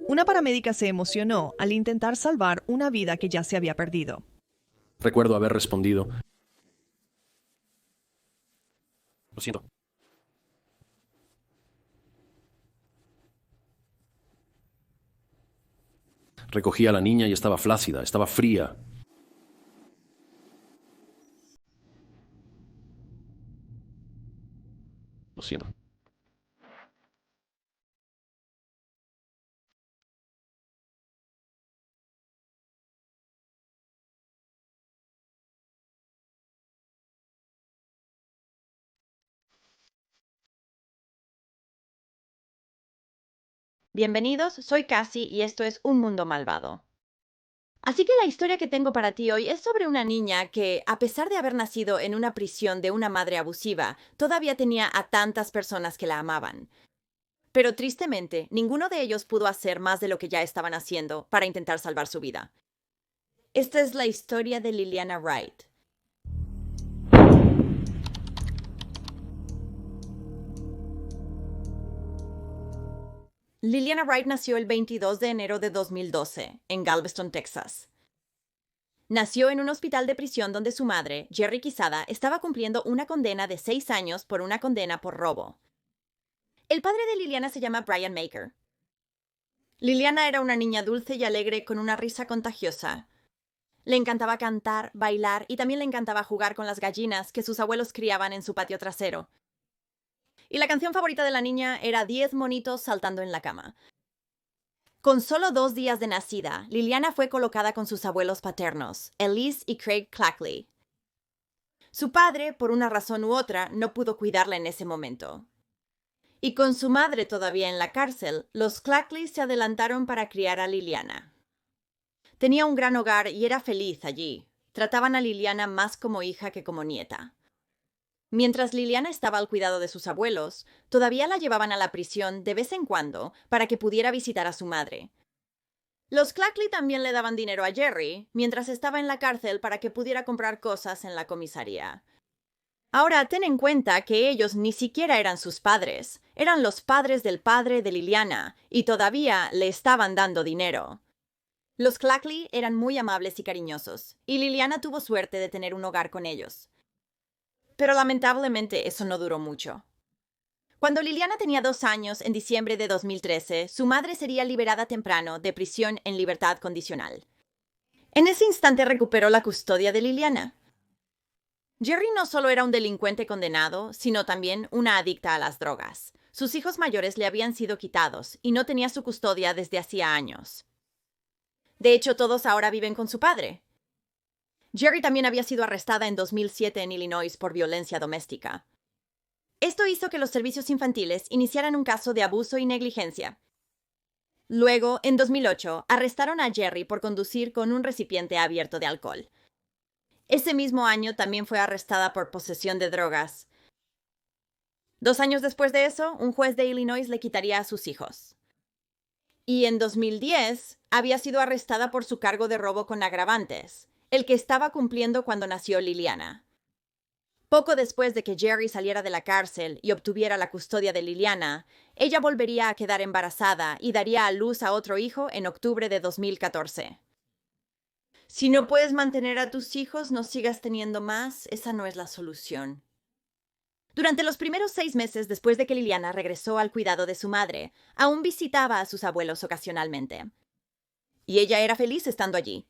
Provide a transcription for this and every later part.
Una paramédica se emocionó al intentar salvar una vida que ya se había perdido. Recuerdo haber respondido. Lo siento. Recogí a la niña y estaba flácida, estaba fría. Lo siento. Bienvenidos, soy Cassie y esto es Un Mundo Malvado. Así que la historia que tengo para ti hoy es sobre una niña que, a pesar de haber nacido en una prisión de una madre abusiva, todavía tenía a tantas personas que la amaban. Pero tristemente, ninguno de ellos pudo hacer más de lo que ya estaban haciendo para intentar salvar su vida. Esta es la historia de Liliana Wright. Liliana Wright nació el 22 de enero de 2012, en Galveston, Texas. Nació en un hospital de prisión donde su madre, Jerry Quisada, estaba cumpliendo una condena de 6 años por una condena por robo. El padre de Liliana se llama Brian Maker. Liliana era una niña dulce y alegre con una risa contagiosa. Le encantaba cantar, bailar y también le encantaba jugar con las gallinas que sus abuelos criaban en su patio trasero. Y la canción favorita de la niña era 10 monitos saltando en la cama. Con solo 2 días de nacida, Liliana fue colocada con sus abuelos paternos, Elise y Craig Clackley. Su padre, por una razón u otra, no pudo cuidarla en ese momento. Y con su madre todavía en la cárcel, los Clackley se adelantaron para criar a Liliana. Tenía un gran hogar y era feliz allí. Trataban a Liliana más como hija que como nieta. Mientras Liliana estaba al cuidado de sus abuelos, todavía la llevaban a la prisión de vez en cuando para que pudiera visitar a su madre. Los Clackley también le daban dinero a Jerry mientras estaba en la cárcel para que pudiera comprar cosas en la comisaría. Ahora, ten en cuenta que ellos ni siquiera eran sus padres, eran los padres del padre de Liliana, y todavía le estaban dando dinero. Los Clackley eran muy amables y cariñosos, y Liliana tuvo suerte de tener un hogar con ellos. Pero lamentablemente eso no duró mucho. Cuando Liliana tenía 2 años, en diciembre de 2013, su madre sería liberada temprano de prisión en libertad condicional. En ese instante recuperó la custodia de Liliana. Jerry no solo era un delincuente condenado, sino también una adicta a las drogas. Sus hijos mayores le habían sido quitados y no tenía su custodia desde hacía años. De hecho, todos ahora viven con su padre. Jerry también había sido arrestada en 2007 en Illinois por violencia doméstica. Esto hizo que los servicios infantiles iniciaran un caso de abuso y negligencia. Luego, en 2008, arrestaron a Jerry por conducir con un recipiente abierto de alcohol. Ese mismo año también fue arrestada por posesión de drogas. 2 años después de eso, un juez de Illinois le quitaría a sus hijos. Y en 2010, había sido arrestada por su cargo de robo con agravantes, el que estaba cumpliendo cuando nació Liliana. Poco después de que Jerry saliera de la cárcel y obtuviera la custodia de Liliana, ella volvería a quedar embarazada y daría a luz a otro hijo en octubre de 2014. Si no puedes mantener a tus hijos, no sigas teniendo más, esa no es la solución. Durante los primeros 6 meses después de que Liliana regresó al cuidado de su madre, aún visitaba a sus abuelos ocasionalmente. Y ella era feliz estando allí.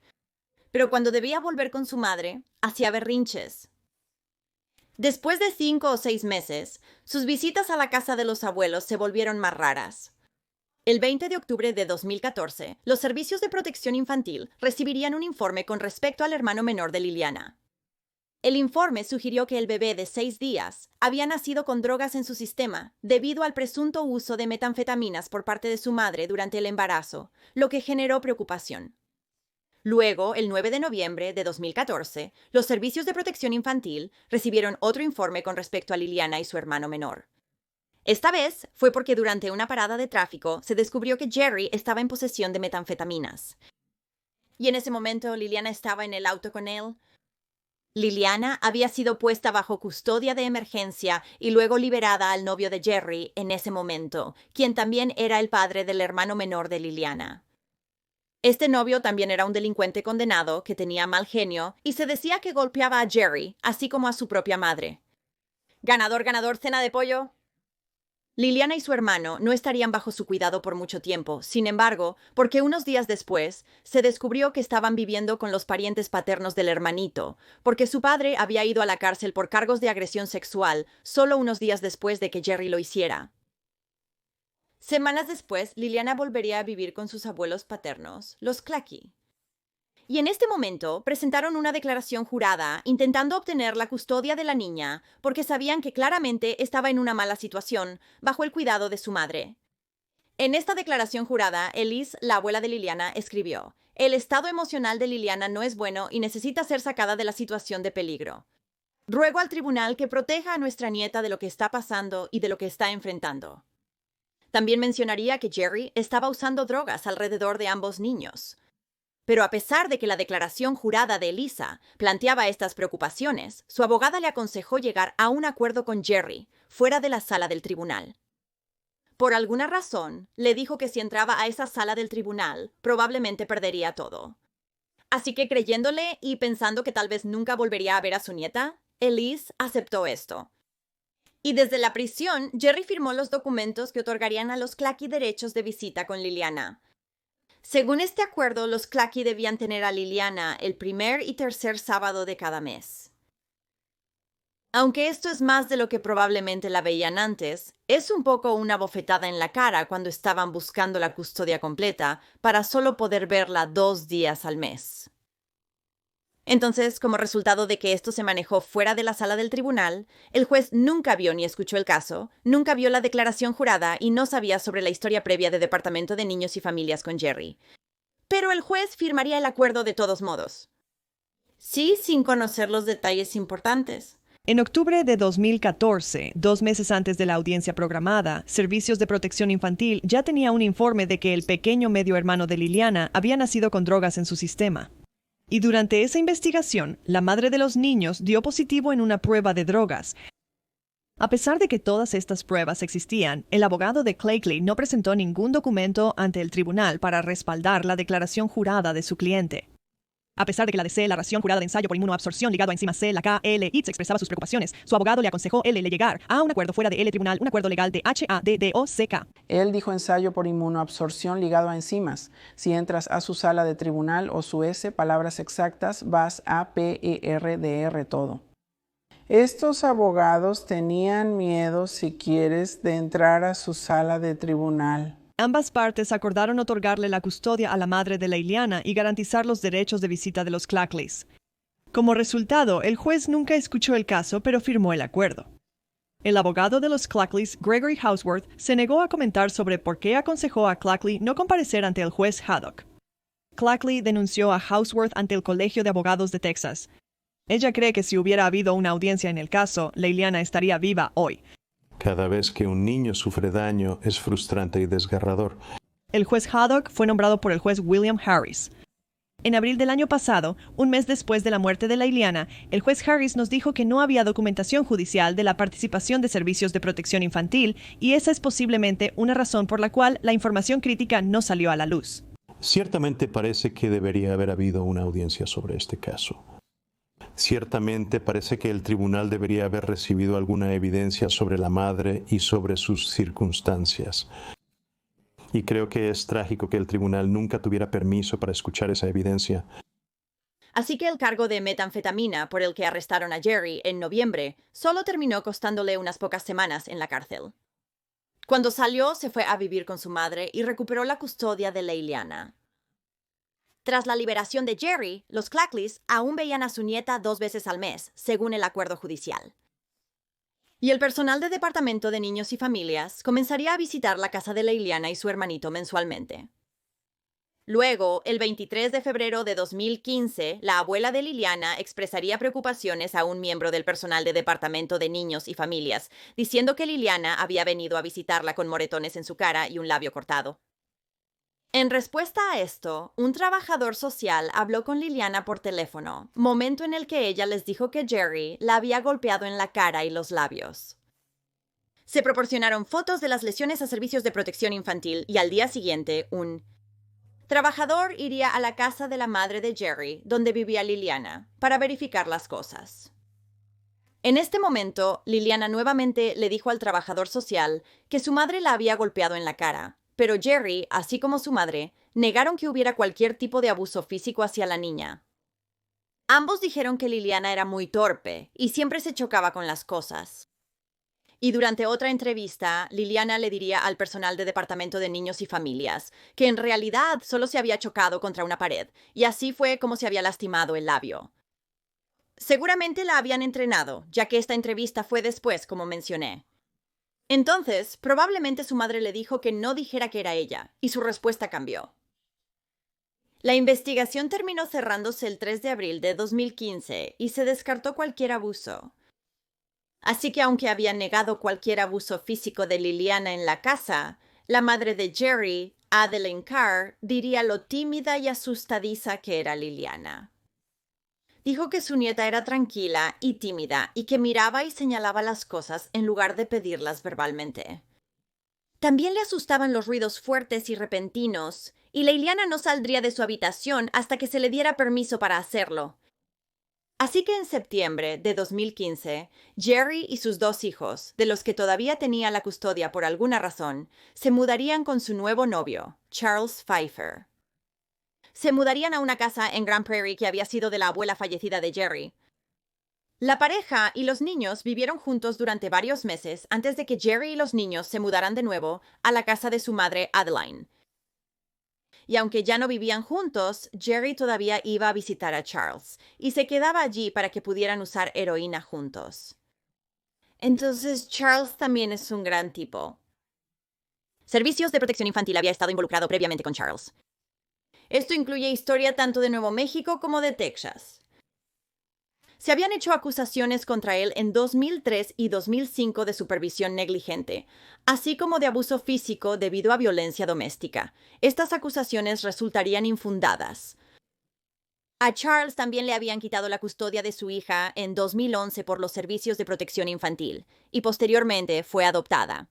Pero cuando debía volver con su madre, hacía berrinches. Después de 5 o 6 meses, sus visitas a la casa de los abuelos se volvieron más raras. El 20 de octubre de 2014, los servicios de protección infantil recibirían un informe con respecto al hermano menor de Liliana. El informe sugirió que el bebé de 6 días había nacido con drogas en su sistema debido al presunto uso de metanfetaminas por parte de su madre durante el embarazo, lo que generó preocupación. Luego, el 9 de noviembre de 2014, los servicios de protección infantil recibieron otro informe con respecto a Liliana y su hermano menor. Esta vez fue porque durante una parada de tráfico se descubrió que Jerry estaba en posesión de metanfetaminas. Y en ese momento Liliana estaba en el auto con él. Liliana había sido puesta bajo custodia de emergencia y luego liberada al novio de Jerry en ese momento, quien también era el padre del hermano menor de Liliana. Este novio también era un delincuente condenado que tenía mal genio y se decía que golpeaba a Jerry, así como a su propia madre. Ganador, ganador, cena de pollo. Liliana y su hermano no estarían bajo su cuidado por mucho tiempo, sin embargo, porque unos días después se descubrió que estaban viviendo con los parientes paternos del hermanito, porque su padre había ido a la cárcel por cargos de agresión sexual solo unos días después de que Jerry lo hiciera. Semanas después, Liliana volvería a vivir con sus abuelos paternos, los Clackey. Y en este momento presentaron una declaración jurada intentando obtener la custodia de la niña porque sabían que claramente estaba en una mala situación bajo el cuidado de su madre. En esta declaración jurada, Elise, la abuela de Liliana, escribió: «El estado emocional de Liliana no es bueno y necesita ser sacada de la situación de peligro. Ruego al tribunal que proteja a nuestra nieta de lo que está pasando y de lo que está enfrentando». También mencionaría que Jerry estaba usando drogas alrededor de ambos niños. Pero a pesar de que la declaración jurada de Elisa planteaba estas preocupaciones, su abogada le aconsejó llegar a un acuerdo con Jerry, fuera de la sala del tribunal. Por alguna razón, le dijo que si entraba a esa sala del tribunal, probablemente perdería todo. Así que creyéndole y pensando que tal vez nunca volvería a ver a su nieta, Elise aceptó esto. Y desde la prisión, Jerry firmó los documentos que otorgarían a los Clackey derechos de visita con Liliana. Según este acuerdo, los Clackey debían tener a Liliana el primer y tercer sábado de cada mes. Aunque esto es más de lo que probablemente la veían antes, es un poco una bofetada en la cara cuando estaban buscando la custodia completa para solo poder verla 2 días al mes. Entonces, como resultado de que esto se manejó fuera de la sala del tribunal, el juez nunca vio ni escuchó el caso, nunca vio la declaración jurada y no sabía sobre la historia previa del Departamento de Niños y Familias con Jerry. Pero el juez firmaría el acuerdo de todos modos. Sí, sin conocer los detalles importantes. En octubre de 2014, 2 meses antes de la audiencia programada, Servicios de Protección Infantil ya tenía un informe de que el pequeño medio hermano de Liliana había nacido con drogas en su sistema. Y durante esa investigación, la madre de los niños dio positivo en una prueba de drogas. A pesar de que todas estas pruebas existían, el abogado de Clackey no presentó ningún documento ante el tribunal para respaldar la declaración jurada de su cliente. A pesar de que la DC, la ración jurada de ensayo por inmunoabsorción ligado a enzima C, la KLITS expresaba sus preocupaciones, su abogado le aconsejó llegar a un acuerdo fuera de el tribunal, un acuerdo legal de HADDOCK. Él dijo ensayo por inmunoabsorción ligado a enzimas. Si entras a su sala de tribunal o su S, palabras exactas, vas a PERDR todo. Estos abogados tenían miedo, si quieres, de entrar a su sala de tribunal. Ambas partes acordaron otorgarle la custodia a la madre de Liliana y garantizar los derechos de visita de los Clackeys. Como resultado, el juez nunca escuchó el caso, pero firmó el acuerdo. El abogado de los Clackeys, Gregory Houseworth, se negó a comentar sobre por qué aconsejó a Clackey no comparecer ante el juez Haddock. Clackey denunció a Houseworth ante el Colegio de Abogados de Texas. Ella cree que si hubiera habido una audiencia en el caso, Liliana estaría viva hoy. Cada vez que un niño sufre daño es frustrante y desgarrador. El juez Haddock fue nombrado por el juez William Harris. En abril del año pasado, un mes después de la muerte de Liliana, el juez Harris nos dijo que no había documentación judicial de la participación de servicios de protección infantil y esa es posiblemente una razón por la cual la información crítica no salió a la luz. Ciertamente parece que debería haber habido una audiencia sobre este caso. Ciertamente parece que el tribunal debería haber recibido alguna evidencia sobre la madre y sobre sus circunstancias. Y creo que es trágico que el tribunal nunca tuviera permiso para escuchar esa evidencia. Así que el cargo de metanfetamina por el que arrestaron a Jerry en noviembre solo terminó costándole unas pocas semanas en la cárcel. Cuando salió, se fue a vivir con su madre y recuperó la custodia de Liliana. Tras la liberación de Jerry, los Clackeys aún veían a su nieta 2 veces al mes, según el acuerdo judicial. Y el personal del Departamento de Niños y Familias comenzaría a visitar la casa de Liliana y su hermanito mensualmente. Luego, el 23 de febrero de 2015, la abuela de Liliana expresaría preocupaciones a un miembro del personal del Departamento de Niños y Familias, diciendo que Liliana había venido a visitarla con moretones en su cara y un labio cortado. En respuesta a esto, un trabajador social habló con Liliana por teléfono, momento en el que ella les dijo que Jerry la había golpeado en la cara y los labios. Se proporcionaron fotos de las lesiones a servicios de protección infantil y al día siguiente, un trabajador iría a la casa de la madre de Jerry, donde vivía Liliana, para verificar las cosas. En este momento, Liliana nuevamente le dijo al trabajador social que su madre la había golpeado en la cara, pero Jerry, así como su madre, negaron que hubiera cualquier tipo de abuso físico hacia la niña. Ambos dijeron que Liliana era muy torpe y siempre se chocaba con las cosas. Y durante otra entrevista, Liliana le diría al personal de Departamento de Niños y Familias que en realidad solo se había chocado contra una pared, y así fue como se había lastimado el labio. Seguramente la habían entrenado, ya que esta entrevista fue después, como mencioné. Entonces, probablemente su madre le dijo que no dijera que era ella, y su respuesta cambió. La investigación terminó cerrándose el 3 de abril de 2015 y se descartó cualquier abuso. Así que aunque había negado cualquier abuso físico de Liliana en la casa, la madre de Jerry, Adeline Carr, diría lo tímida y asustadiza que era Liliana. Dijo que su nieta era tranquila y tímida y que miraba y señalaba las cosas en lugar de pedirlas verbalmente. También le asustaban los ruidos fuertes y repentinos, y Liliana no saldría de su habitación hasta que se le diera permiso para hacerlo. Así que en septiembre de 2015, Jerry y sus 2 hijos, de los que todavía tenía la custodia por alguna razón, se mudarían con su nuevo novio, Charles Pfeiffer. Se mudarían a una casa en Grand Prairie que había sido de la abuela fallecida de Jerry. La pareja y los niños vivieron juntos durante varios meses antes de que Jerry y los niños se mudaran de nuevo a la casa de su madre Adeline. Y aunque ya no vivían juntos, Jerry todavía iba a visitar a Charles y se quedaba allí para que pudieran usar heroína juntos. Entonces, Charles también es un gran tipo. Servicios de Protección Infantil había estado involucrado previamente con Charles. Esto incluye historia tanto de Nuevo México como de Texas. Se habían hecho acusaciones contra él en 2003 y 2005 de supervisión negligente, así como de abuso físico debido a violencia doméstica. Estas acusaciones resultarían infundadas. A Charles también le habían quitado la custodia de su hija en 2011 por los servicios de protección infantil, y posteriormente fue adoptada.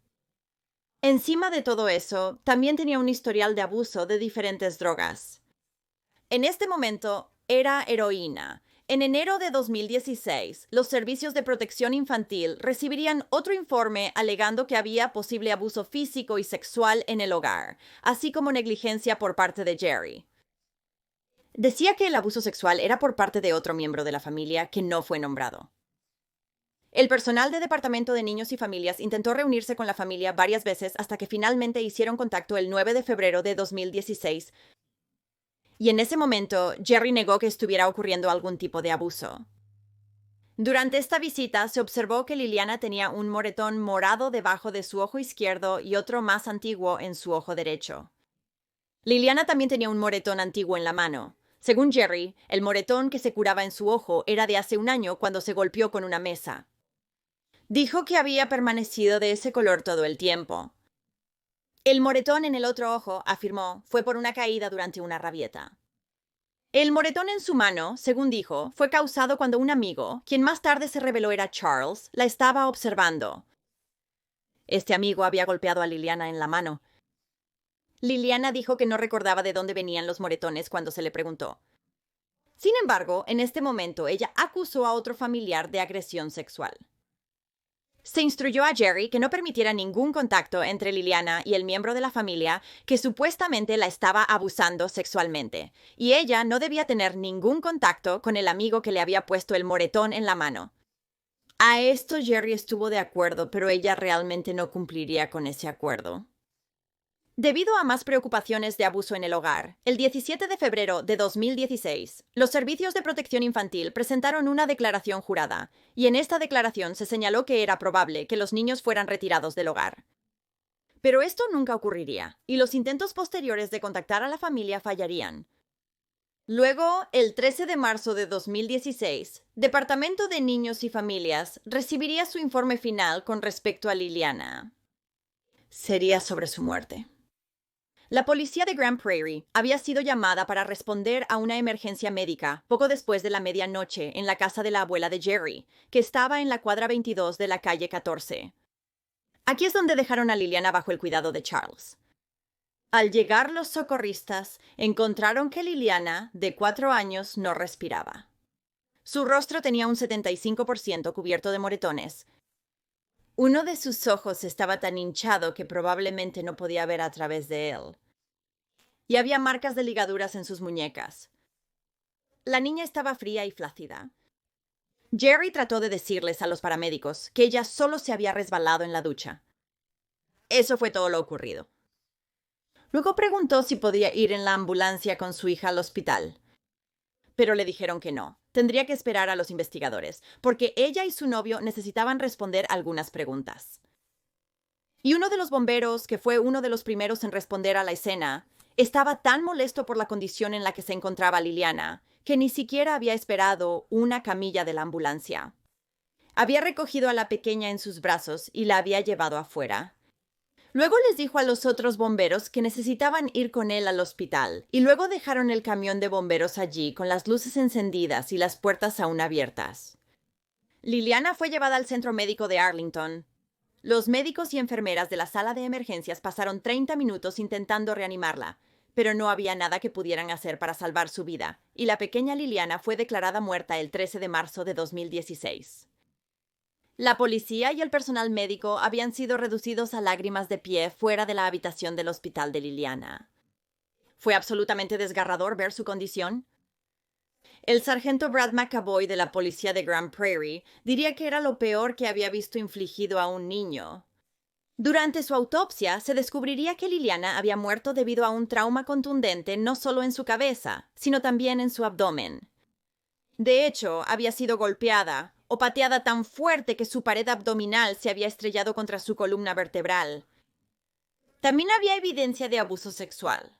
Encima de todo eso, también tenía un historial de abuso de diferentes drogas. En este momento, era heroína. En enero de 2016, los servicios de protección infantil recibirían otro informe alegando que había posible abuso físico y sexual en el hogar, así como negligencia por parte de Jerry. Decía que el abuso sexual era por parte de otro miembro de la familia que no fue nombrado. El personal de Departamento de Niños y Familias intentó reunirse con la familia varias veces hasta que finalmente hicieron contacto el 9 de febrero de 2016. Y en ese momento, Jerry negó que estuviera ocurriendo algún tipo de abuso. Durante esta visita, se observó que Liliana tenía un moretón morado debajo de su ojo izquierdo y otro más antiguo en su ojo derecho. Liliana también tenía un moretón antiguo en la mano. Según Jerry, el moretón que se curaba en su ojo era de hace un año cuando se golpeó con una mesa. Dijo que había permanecido de ese color todo el tiempo. El moretón en el otro ojo, afirmó, fue por una caída durante una rabieta. El moretón en su mano, según dijo, fue causado cuando un amigo, quien más tarde se reveló era Charles, la estaba observando. Este amigo había golpeado a Liliana en la mano. Liliana dijo que no recordaba de dónde venían los moretones cuando se le preguntó. Sin embargo, en este momento ella acusó a otro familiar de agresión sexual. Se instruyó a Jerry que no permitiera ningún contacto entre Liliana y el miembro de la familia que supuestamente la estaba abusando sexualmente, y ella no debía tener ningún contacto con el amigo que le había puesto el moretón en la mano. A esto Jerry estuvo de acuerdo, pero ella realmente no cumpliría con ese acuerdo. Debido a más preocupaciones de abuso en el hogar, el 17 de febrero de 2016, los servicios de protección infantil presentaron una declaración jurada, y en esta declaración se señaló que era probable que los niños fueran retirados del hogar. Pero esto nunca ocurriría, y los intentos posteriores de contactar a la familia fallarían. Luego, el 13 de marzo de 2016, Departamento de Niños y Familias recibiría su informe final con respecto a Liliana. Sería sobre su muerte. La policía de Grand Prairie había sido llamada para responder a una emergencia médica poco después de la medianoche en la casa de la abuela de Jerry, que estaba en la cuadra 22 de la calle 14. Aquí es donde dejaron a Liliana bajo el cuidado de Charles. Al llegar los socorristas, encontraron que Liliana, de 4 años, no respiraba. Su rostro tenía un 75% cubierto de moretones. Uno de sus ojos estaba tan hinchado que probablemente no podía ver a través de él. Y había marcas de ligaduras en sus muñecas. La niña estaba fría y flácida. Jerry trató de decirles a los paramédicos que ella solo se había resbalado en la ducha. Eso fue todo lo ocurrido. Luego preguntó si podía ir en la ambulancia con su hija al hospital. Pero le dijeron que no. Tendría que esperar a los investigadores, porque ella y su novio necesitaban responder algunas preguntas. Y uno de los bomberos, que fue uno de los primeros en responder a la escena, estaba tan molesto por la condición en la que se encontraba Liliana, que ni siquiera había esperado una camilla de la ambulancia. Había recogido a la pequeña en sus brazos y la había llevado afuera. Luego les dijo a los otros bomberos que necesitaban ir con él al hospital, y luego dejaron el camión de bomberos allí con las luces encendidas y las puertas aún abiertas. Liliana fue llevada al centro médico de Arlington. Los médicos y enfermeras de la sala de emergencias pasaron 30 minutos intentando reanimarla, pero no había nada que pudieran hacer para salvar su vida, y la pequeña Liliana fue declarada muerta el 13 de marzo de 2016. La policía y el personal médico habían sido reducidos a lágrimas de pie fuera de la habitación del hospital de Liliana. Fue absolutamente desgarrador ver su condición. El sargento Brad McAvoy de la policía de Grand Prairie diría que era lo peor que había visto infligido a un niño. Durante su autopsia se descubriría que Liliana había muerto debido a un trauma contundente no solo en su cabeza, sino también en su abdomen. De hecho, había sido golpeada o pateada tan fuerte que su pared abdominal se había estrellado contra su columna vertebral. También había evidencia de abuso sexual.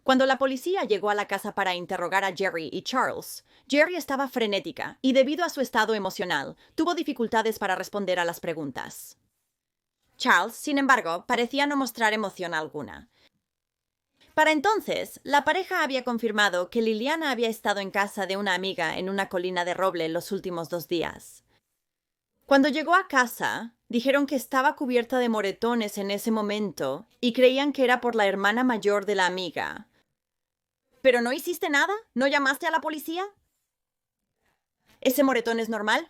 Cuando la policía llegó a la casa para interrogar a Jerry y Charles, Jerry estaba frenética y, debido a su estado emocional, tuvo dificultades para responder a las preguntas. Charles, sin embargo, parecía no mostrar emoción alguna. Para entonces, la pareja había confirmado que Liliana había estado en casa de una amiga en una colina de roble los últimos 2 días. Cuando llegó a casa, dijeron que estaba cubierta de moretones en ese momento y creían que era por la hermana mayor de la amiga. ¿Pero no hiciste nada? ¿No llamaste a la policía? ¿Ese moretón es normal?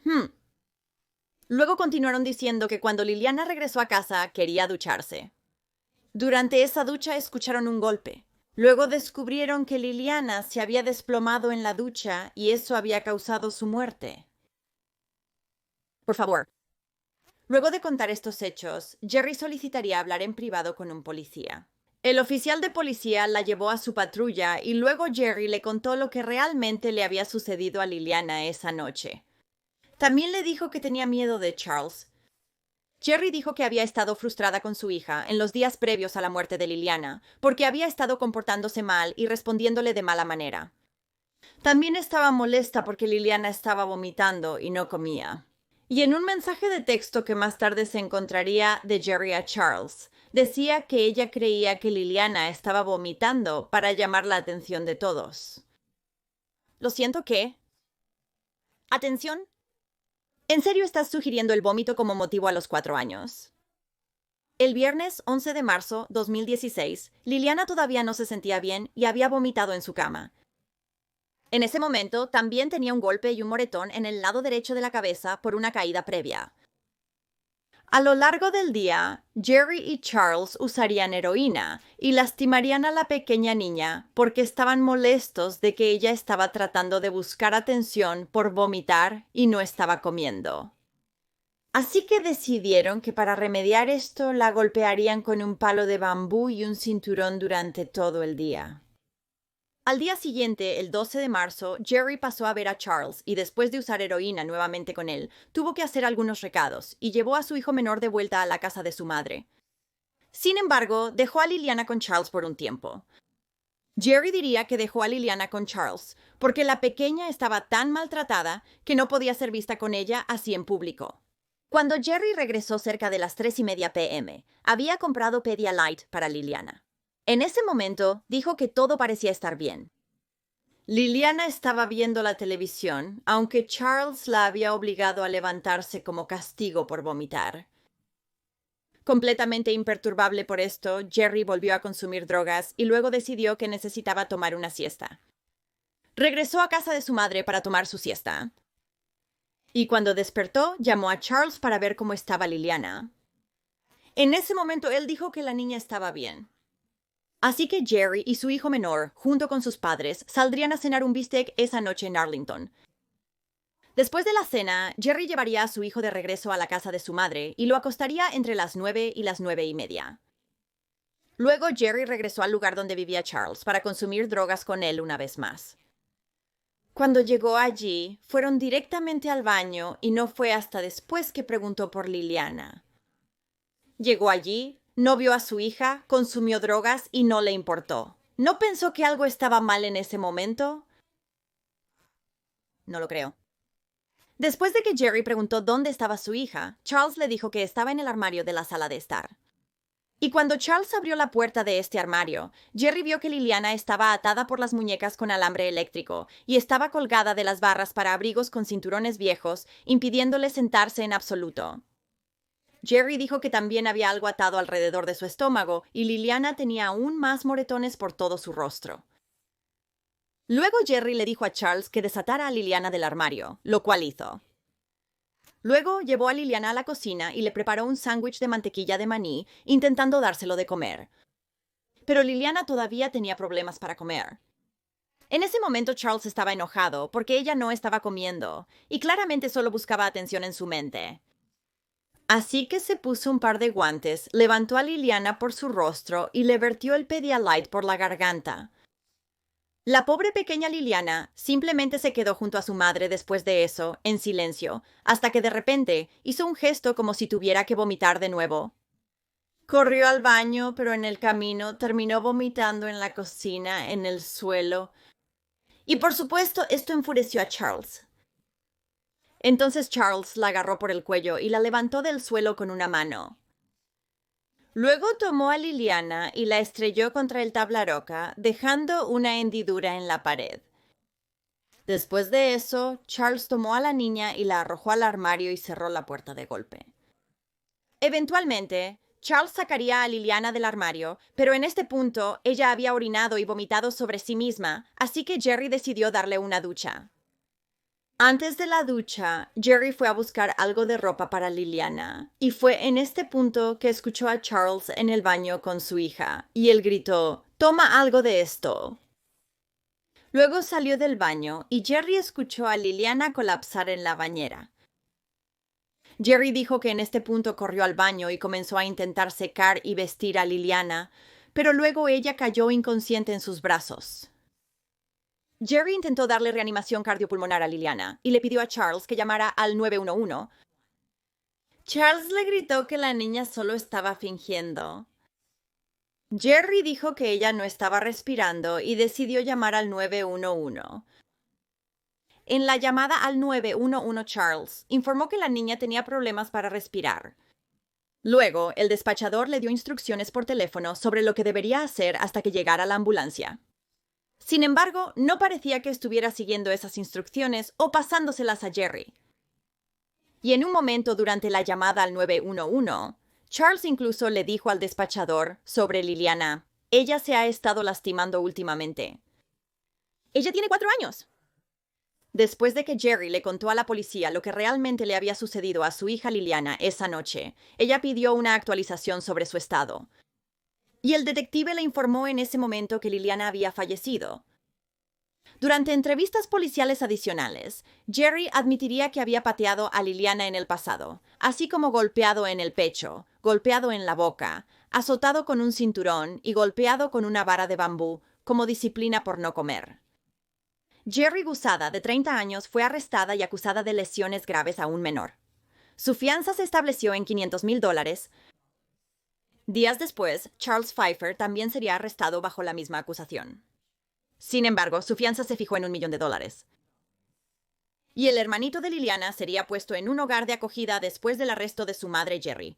Luego continuaron diciendo que cuando Liliana regresó a casa quería ducharse. Durante esa ducha escucharon un golpe. Luego descubrieron que Liliana se había desplomado en la ducha y eso había causado su muerte. Por favor. Luego de contar estos hechos, Jerry solicitaría hablar en privado con un policía. El oficial de policía la llevó a su patrulla y luego Jerry le contó lo que realmente le había sucedido a Liliana esa noche. También le dijo que tenía miedo de Charles. Jerry dijo que había estado frustrada con su hija en los días previos a la muerte de Liliana, porque había estado comportándose mal y respondiéndole de mala manera. También estaba molesta porque Liliana estaba vomitando y no comía. Y en un mensaje de texto que más tarde se encontraría de Jerry a Charles, decía que ella creía que Liliana estaba vomitando para llamar la atención de todos. Lo siento, ¿qué? ¿Atención? ¿En serio estás sugiriendo el vómito como motivo a los 4 años? El viernes 11 de marzo 2016, Liliana todavía no se sentía bien y había vomitado en su cama. En ese momento también tenía un golpe y un moretón en el lado derecho de la cabeza por una caída previa. A lo largo del día, Jerry y Charles usarían heroína y lastimarían a la pequeña niña porque estaban molestos de que ella estaba tratando de buscar atención por vomitar y no estaba comiendo. Así que decidieron que para remediar esto la golpearían con un palo de bambú y un cinturón durante todo el día. Al día siguiente, el 12 de marzo, Jerry pasó a ver a Charles y después de usar heroína nuevamente con él, tuvo que hacer algunos recados y llevó a su hijo menor de vuelta a la casa de su madre. Sin embargo, dejó a Liliana con Charles por un tiempo. Jerry diría que dejó a Liliana con Charles porque la pequeña estaba tan maltratada que no podía ser vista con ella así en público. Cuando Jerry regresó cerca de las 3:30 p.m., había comprado Pedialyte para Liliana. En ese momento, dijo que todo parecía estar bien. Liliana estaba viendo la televisión, aunque Charles la había obligado a levantarse como castigo por vomitar. Completamente imperturbable por esto, Jerry volvió a consumir drogas y luego decidió que necesitaba tomar una siesta. Regresó a casa de su madre para tomar su siesta. Y cuando despertó, llamó a Charles para ver cómo estaba Liliana. En ese momento, él dijo que la niña estaba bien. Así que Jerry y su hijo menor, junto con sus padres, saldrían a cenar un bistec esa noche en Arlington. Después de la cena, Jerry llevaría a su hijo de regreso a la casa de su madre y lo acostaría entre las 9 y las 9:30. Luego Jerry regresó al lugar donde vivía Charles para consumir drogas con él una vez más. Cuando llegó allí, fueron directamente al baño y no fue hasta después que preguntó por Liliana. Llegó allí, no vio a su hija, consumió drogas y no le importó. ¿No pensó que algo estaba mal en ese momento? No lo creo. Después de que Jerry preguntó dónde estaba su hija, Charles le dijo que estaba en el armario de la sala de estar. Y cuando Charles abrió la puerta de este armario, Jerry vio que Liliana estaba atada por las muñecas con alambre eléctrico y estaba colgada de las barras para abrigos con cinturones viejos, impidiéndole sentarse en absoluto. Jerry dijo que también había algo atado alrededor de su estómago y Liliana tenía aún más moretones por todo su rostro. Luego Jerry le dijo a Charles que desatara a Liliana del armario, lo cual hizo. Luego llevó a Liliana a la cocina y le preparó un sándwich de mantequilla de maní, intentando dárselo de comer. Pero Liliana todavía tenía problemas para comer. En ese momento Charles estaba enojado porque ella no estaba comiendo y claramente solo buscaba atención en su mente. Así que se puso un par de guantes, levantó a Liliana por su rostro y le vertió el Pedialyte por la garganta. La pobre pequeña Liliana simplemente se quedó junto a su madre después de eso, en silencio, hasta que de repente hizo un gesto como si tuviera que vomitar de nuevo. Corrió al baño, pero en el camino terminó vomitando en la cocina, en el suelo. Y por supuesto, esto enfureció a Charles. Entonces Charles la agarró por el cuello y la levantó del suelo con una mano. Luego tomó a Liliana y la estrelló contra el tablaroca, dejando una hendidura en la pared. Después de eso, Charles tomó a la niña y la arrojó al armario y cerró la puerta de golpe. Eventualmente, Charles sacaría a Liliana del armario, pero en este punto ella había orinado y vomitado sobre sí misma, así que Jerry decidió darle una ducha. Antes de la ducha, Jerry fue a buscar algo de ropa para Liliana, y fue en este punto que escuchó a Charles en el baño con su hija, y él gritó, «Toma algo de esto». Luego salió del baño, y Jerry escuchó a Liliana colapsar en la bañera. Jerry dijo que en este punto corrió al baño y comenzó a intentar secar y vestir a Liliana, pero luego ella cayó inconsciente en sus brazos. Jerry intentó darle reanimación cardiopulmonar a Liliana y le pidió a Charles que llamara al 911. Charles le gritó que la niña solo estaba fingiendo. Jerry dijo que ella no estaba respirando y decidió llamar al 911. En la llamada al 911, Charles informó que la niña tenía problemas para respirar. Luego, el despachador le dio instrucciones por teléfono sobre lo que debería hacer hasta que llegara la ambulancia. Sin embargo, no parecía que estuviera siguiendo esas instrucciones o pasándoselas a Jerry. Y en un momento durante la llamada al 911, Charles incluso le dijo al despachador sobre Liliana, «Ella se ha estado lastimando últimamente. Ella tiene 4 años». Después de que Jerry le contó a la policía lo que realmente le había sucedido a su hija Liliana esa noche, ella pidió una actualización sobre su estado. Y el detective le informó en ese momento que Liliana había fallecido. Durante entrevistas policiales adicionales, Jerry admitiría que había pateado a Liliana en el pasado, así como golpeado en el pecho, golpeado en la boca, azotado con un cinturón y golpeado con una vara de bambú como disciplina por no comer. Jerry Gusada, de 30 años, fue arrestada y acusada de lesiones graves a un menor. Su fianza se estableció en $500,000. Días después, Charles Pfeiffer también sería arrestado bajo la misma acusación. Sin embargo, su fianza se fijó en $1 millón. Y el hermanito de Liliana sería puesto en un hogar de acogida después del arresto de su madre Jerry.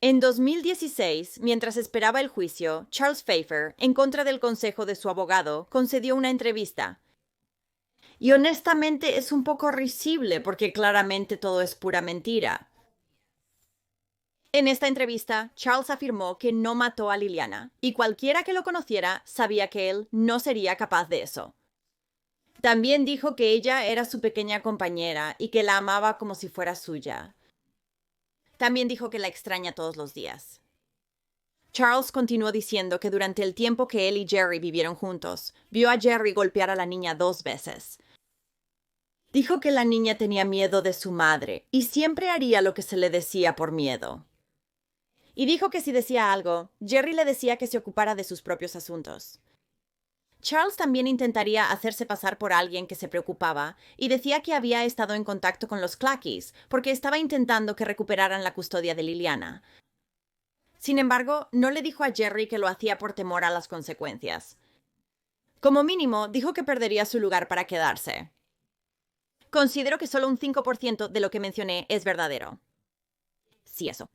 En 2016, mientras esperaba el juicio, Charles Pfeiffer, en contra del consejo de su abogado, concedió una entrevista. Y honestamente es un poco risible porque claramente todo es pura mentira. En esta entrevista, Charles afirmó que no mató a Liliana, y cualquiera que lo conociera sabía que él no sería capaz de eso. También dijo que ella era su pequeña compañera y que la amaba como si fuera suya. También dijo que la extraña todos los días. Charles continuó diciendo que durante el tiempo que él y Jerry vivieron juntos, vio a Jerry golpear a la niña 2 veces. Dijo que la niña tenía miedo de su madre y siempre haría lo que se le decía por miedo. Y dijo que si decía algo, Jerry le decía que se ocupara de sus propios asuntos. Charles también intentaría hacerse pasar por alguien que se preocupaba y decía que había estado en contacto con los Clackys porque estaba intentando que recuperaran la custodia de Liliana. Sin embargo, no le dijo a Jerry que lo hacía por temor a las consecuencias. Como mínimo, dijo que perdería su lugar para quedarse. Considero que solo un 5% de lo que mencioné es verdadero. Sí, eso.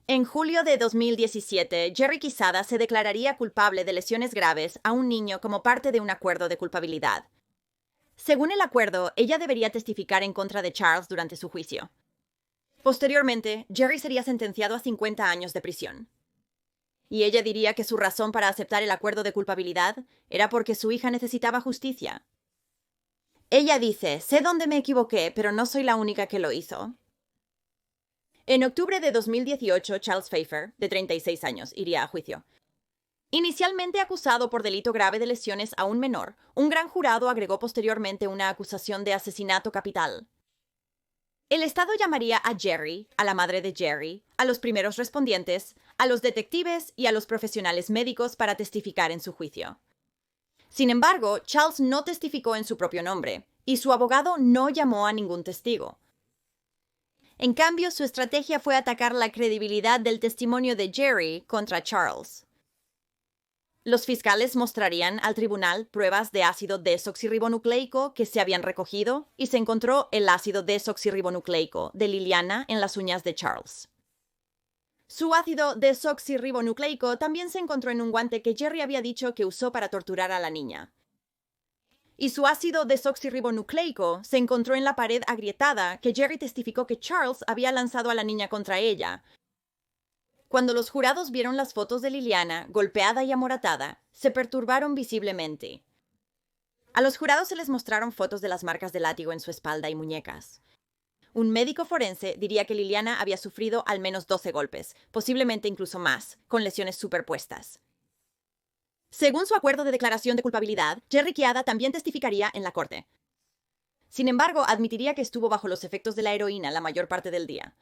En julio de 2017, Jerry Quesada se declararía culpable de lesiones graves a un niño como parte de un acuerdo de culpabilidad. Según el acuerdo, ella debería testificar en contra de Charles durante su juicio. Posteriormente, Jerry sería sentenciado a 50 años de prisión. Y ella diría que su razón para aceptar el acuerdo de culpabilidad era porque su hija necesitaba justicia. Ella dice, sé dónde me equivoqué, pero no soy la única que lo hizo. En octubre de 2018, Charles Pfeiffer, de 36 años, iría a juicio. Inicialmente acusado por delito grave de lesiones a un menor, un gran jurado agregó posteriormente una acusación de asesinato capital. El Estado llamaría a Jerry, a la madre de Jerry, a los primeros respondientes, a los detectives y a los profesionales médicos para testificar en su juicio. Sin embargo, Charles no testificó en su propio nombre, y su abogado no llamó a ningún testigo. En cambio, su estrategia fue atacar la credibilidad del testimonio de Jerry contra Charles. Los fiscales mostrarían al tribunal pruebas de ácido desoxirribonucleico que se habían recogido y se encontró el ácido desoxirribonucleico de Liliana en las uñas de Charles. Su ácido desoxirribonucleico también se encontró en un guante que Jerry había dicho que usó para torturar a la niña. Y su ácido desoxirribonucleico se encontró en la pared agrietada que Jerry testificó que Charles había lanzado a la niña contra ella. Cuando los jurados vieron las fotos de Liliana, golpeada y amoratada, se perturbaron visiblemente. A los jurados se les mostraron fotos de las marcas de látigo en su espalda y muñecas. Un médico forense diría que Liliana había sufrido al menos 12 golpes, posiblemente incluso más, con lesiones superpuestas. Según su acuerdo de declaración de culpabilidad, Jerry Quesada también testificaría en la corte. Sin embargo, admitiría que estuvo bajo los efectos de la heroína la mayor parte del día.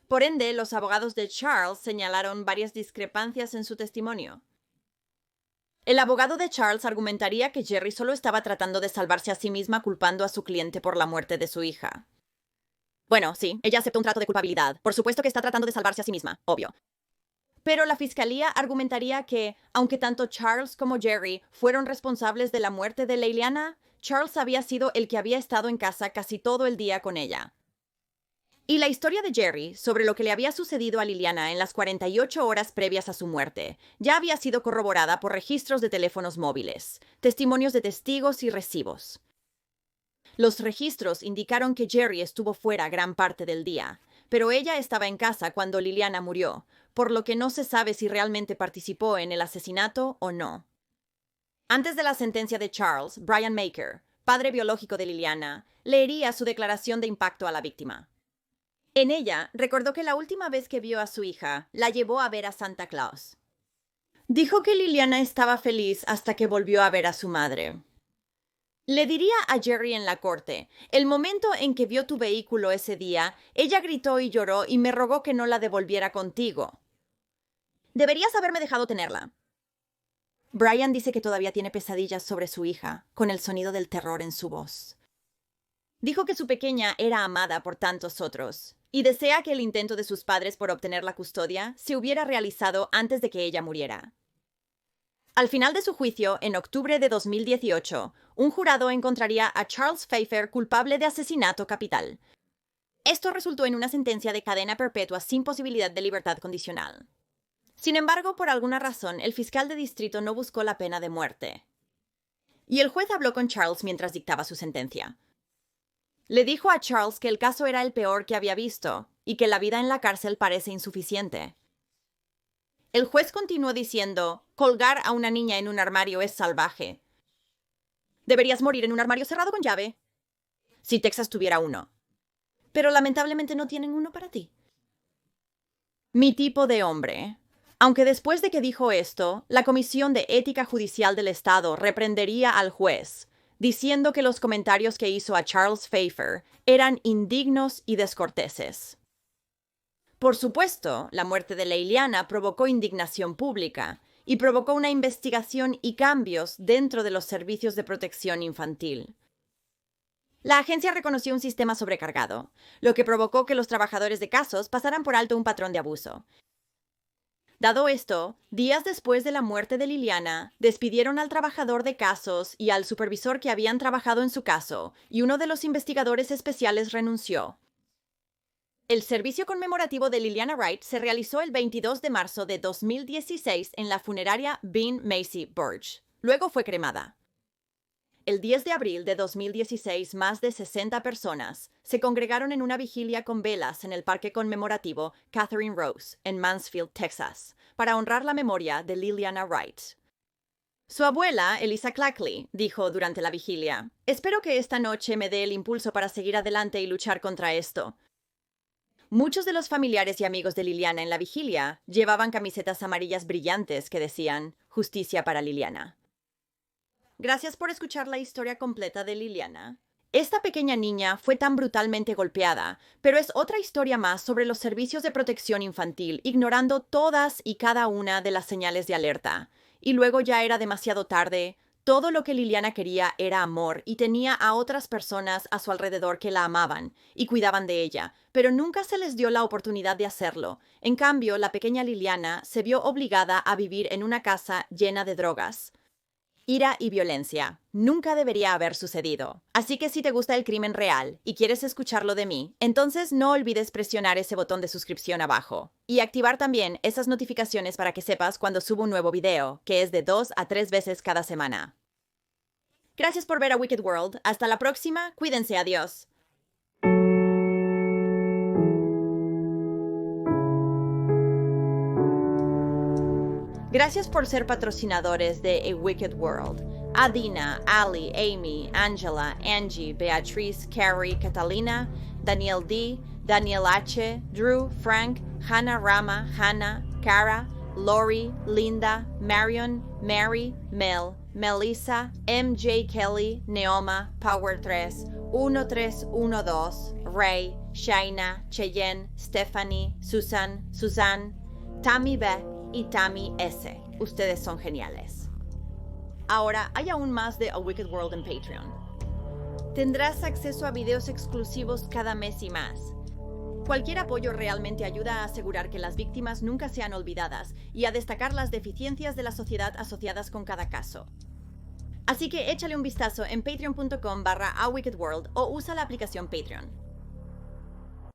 Por ende, los abogados de Charles señalaron varias discrepancias en su testimonio. El abogado de Charles argumentaría que Jerry solo estaba tratando de salvarse a sí misma culpando a su cliente por la muerte de su hija. Bueno, sí, ella aceptó un trato de culpabilidad. Por supuesto que está tratando de salvarse a sí misma, obvio. Pero la fiscalía argumentaría que, aunque tanto Charles como Jerry fueron responsables de la muerte de Liliana, Charles había sido el que había estado en casa casi todo el día con ella. Y la historia de Jerry sobre lo que le había sucedido a Liliana en las 48 horas previas a su muerte ya había sido corroborada por registros de teléfonos móviles, testimonios de testigos y recibos. Los registros indicaron que Jerry estuvo fuera gran parte del día, pero ella estaba en casa cuando Liliana murió, por lo que no se sabe si realmente participó en el asesinato o no. Antes de la sentencia de Charles, Brian Maker, padre biológico de Liliana, leería su declaración de impacto a la víctima. En ella, recordó que la última vez que vio a su hija, la llevó a ver a Santa Claus. Dijo que Liliana estaba feliz hasta que volvió a ver a su madre. Le diría a Jerry en la corte, el momento en que vio tu vehículo ese día, ella gritó y lloró y me rogó que no la devolviera contigo. Deberías haberme dejado tenerla. Brian dice que todavía tiene pesadillas sobre su hija, con el sonido del terror en su voz. Dijo que su pequeña era amada por tantos otros, y desea que el intento de sus padres por obtener la custodia se hubiera realizado antes de que ella muriera. Al final de su juicio, en octubre de 2018, un jurado encontraría a Charles Pfeiffer culpable de asesinato capital. Esto resultó en una sentencia de cadena perpetua sin posibilidad de libertad condicional. Sin embargo, por alguna razón, el fiscal de distrito no buscó la pena de muerte. Y el juez habló con Charles mientras dictaba su sentencia. Le dijo a Charles que el caso era el peor que había visto y que la vida en la cárcel parece insuficiente. El juez continuó diciendo, colgar a una niña en un armario es salvaje. Deberías morir en un armario cerrado con llave. Si Texas tuviera uno. Pero lamentablemente no tienen uno para ti. Mi tipo de hombre. Aunque después de que dijo esto, la Comisión de Ética Judicial del Estado reprendería al juez, diciendo que los comentarios que hizo a Charles Pfeiffer eran indignos y descorteses. Por supuesto, la muerte de Leiliana provocó indignación pública y provocó una investigación y cambios dentro de los servicios de protección infantil. La agencia reconoció un sistema sobrecargado, lo que provocó que los trabajadores de casos pasaran por alto un patrón de abuso. Dado esto, días después de la muerte de Liliana, despidieron al trabajador de casos y al supervisor que habían trabajado en su caso, y uno de los investigadores especiales renunció. El servicio conmemorativo de Liliana Wright se realizó el 22 de marzo de 2016 en la funeraria Bean Macy Burge. Luego fue cremada. El 10 de abril de 2016, más de 60 personas se congregaron en una vigilia con velas en el parque conmemorativo Catherine Rose, en Mansfield, Texas, para honrar la memoria de Liliana Wright. Su abuela, Elisa Clackley, dijo durante la vigilia, «Espero que esta noche me dé el impulso para seguir adelante y luchar contra esto». Muchos de los familiares y amigos de Liliana en la vigilia llevaban camisetas amarillas brillantes que decían «Justicia para Liliana». Gracias por escuchar la historia completa de Liliana. Esta pequeña niña fue tan brutalmente golpeada, pero es otra historia más sobre los servicios de protección infantil, ignorando todas y cada una de las señales de alerta. Y luego ya era demasiado tarde. Todo lo que Liliana quería era amor y tenía a otras personas a su alrededor que la amaban y cuidaban de ella, pero nunca se les dio la oportunidad de hacerlo. En cambio, la pequeña Liliana se vio obligada a vivir en una casa llena de drogas. Ira y violencia. Nunca debería haber sucedido. Así que si te gusta el crimen real y quieres escucharlo de mí, entonces no olvides presionar ese botón de suscripción abajo. Y activar también esas notificaciones para que sepas cuando subo un nuevo video, que es de 2 a 3 veces cada semana. Gracias por ver a Wicked World. Hasta la próxima. Cuídense. Adiós. Gracias por ser patrocinadores de A Wicked World. A Dina, Ali, Amy, Angela, Angie, Beatriz, Carrie, Catalina, Daniel D., Daniel H., Drew, Frank, Hannah Rama, Hannah, Cara, Lori, Linda, Marion, Mary, Mel, Melissa, MJ Kelly, Neoma, Power 3, 1312, Ray, Shaina, Cheyenne, Stephanie, Susan, Tammy B. y Tammy S. Ustedes son geniales. Ahora hay aún más de A Wicked World en Patreon. Tendrás acceso a videos exclusivos cada mes y más. Cualquier apoyo realmente ayuda a asegurar que las víctimas nunca sean olvidadas y a destacar las deficiencias de la sociedad asociadas con cada caso. Así que échale un vistazo en patreon.com/awickedworld o usa la aplicación Patreon.